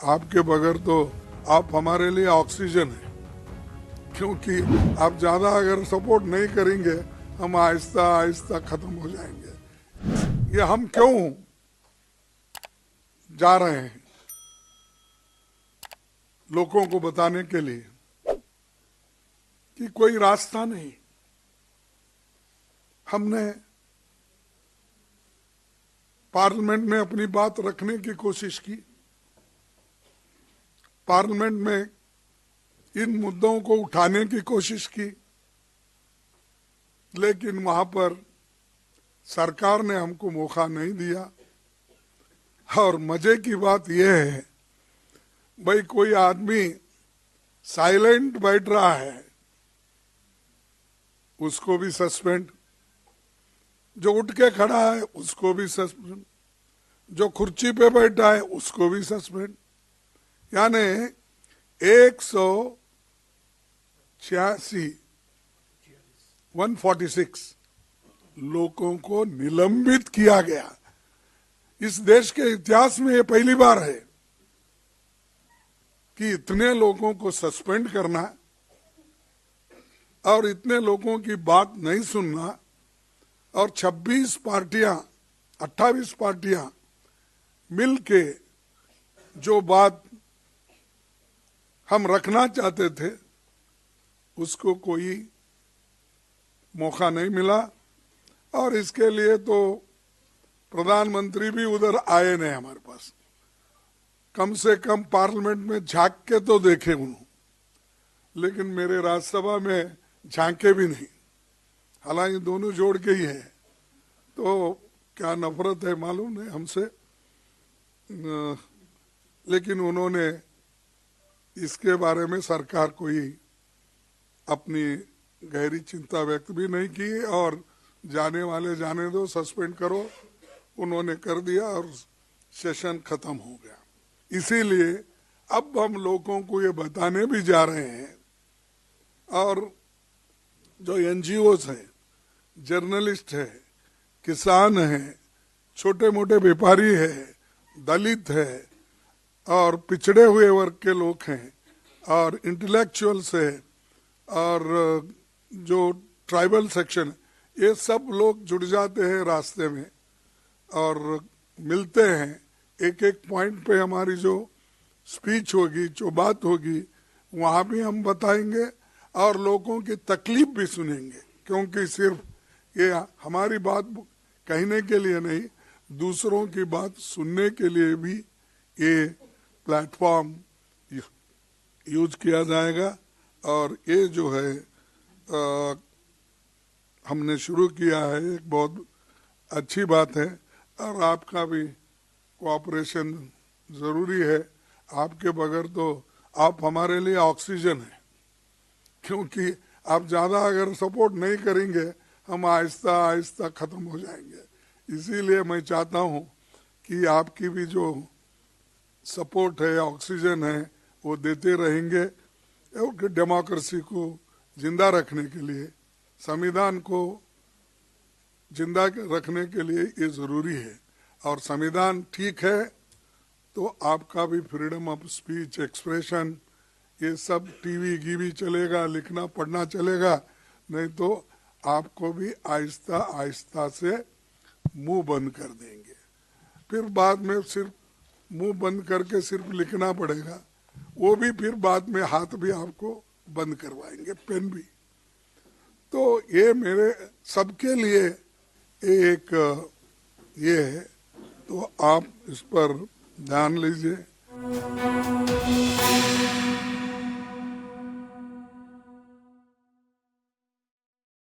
आपके बगैर तो आप हमारे लिए ऑक्सीजन है, क्योंकि आप ज्यादा अगर सपोर्ट नहीं करेंगे हम आहिस्ता आहिस्ता खत्म हो जाएंगे। ये हम क्यों जा रहे हैं? लोगों को बताने के लिए कि कोई रास्ता नहीं। हमने पार्लियामेंट में अपनी बात रखने की कोशिश की, पार्लियामेंट में इन मुद्दों को उठाने की कोशिश की, लेकिन वहां पर सरकार ने हमको मौका नहीं दिया। और मजे की बात यह है, भाई कोई आदमी साइलेंट बैठ रहा है उसको भी सस्पेंड, जो उठ के खड़ा है उसको भी सस्पेंड, जो कुर्सी पे बैठा है उसको भी सस्पेंड। यानी 146 लोगों को निलंबित किया गया। इस देश के इतिहास में ये पहली बार है कि इतने लोगों को सस्पेंड करना और इतने लोगों की बात नहीं सुनना, और 28 पार्टियां मिलके जो बात हम रखना चाहते थे उसको कोई मौका नहीं मिला। और इसके लिए तो प्रधानमंत्री भी उधर आए नहीं हमारे पास, कम से कम पार्लियामेंट में झांक के तो देखे उन्होंने, लेकिन मेरे राज्यसभा में झांके भी नहीं। हालांकि दोनों जोड़ के ही है, तो क्या नफरत है मालूम नहीं हमसे, लेकिन उन्होंने इसके बारे में सरकार कोई अपनी गहरी चिंता व्यक्त भी नहीं की, और जाने वाले जाने दो, सस्पेंड करो, उन्होंने कर दिया और सेशन खत्म हो गया। इसीलिए अब हम लोगों को ये बताने भी जा रहे हैं, और जो एनजीओस है, जर्नलिस्ट है, किसान है, छोटे मोटे व्यापारी है, दलित है, और पिछड़े हुए वर्ग के लोग हैं, और इंटेलेक्चुअल्स है, और जो ट्राइबल सेक्शन, ये सब लोग जुड़ जाते हैं रास्ते में और मिलते हैं। एक एक पॉइंट पे हमारी जो स्पीच होगी, जो बात होगी, वहाँ भी हम बताएंगे और लोगों की तकलीफ भी सुनेंगे, क्योंकि सिर्फ ये हमारी बात कहने के लिए नहीं, दूसरों की बात सुनने के लिए भी ये प्लेटफॉर्म यूज किया जाएगा। और ये जो है हमने शुरू किया है, एक बहुत अच्छी बात है, और आपका भी कोऑपरेशन ज़रूरी है। आपके बगैर तो आप हमारे लिए ऑक्सीजन है, क्योंकि आप ज़्यादा अगर सपोर्ट नहीं करेंगे हम आहिस्ता आहिस्ता ख़त्म हो जाएंगे। इसीलिए मैं चाहता हूँ कि आपकी भी जो सपोर्ट है, ऑक्सीजन है, वो देते रहेंगे, और डेमोक्रेसी को जिंदा रखने के लिए, संविधान को जिंदा रखने के लिए ये ज़रूरी है। और संविधान ठीक है तो आपका भी फ्रीडम ऑफ स्पीच, एक्सप्रेशन, ये सब टीवी गिवी चलेगा, लिखना पढ़ना चलेगा, नहीं तो आपको भी आहिस्ता आहिस्ता से मुंह बंद कर देंगे। फिर बाद में सिर्फ मुंह बंद करके सिर्फ लिखना पड़ेगा, वो भी फिर बाद में हाथ भी आपको बंद करवाएंगे, पेन भी। तो ये मेरे सबके लिए एक ये है, तो आप इस पर ध्यान लीजिए।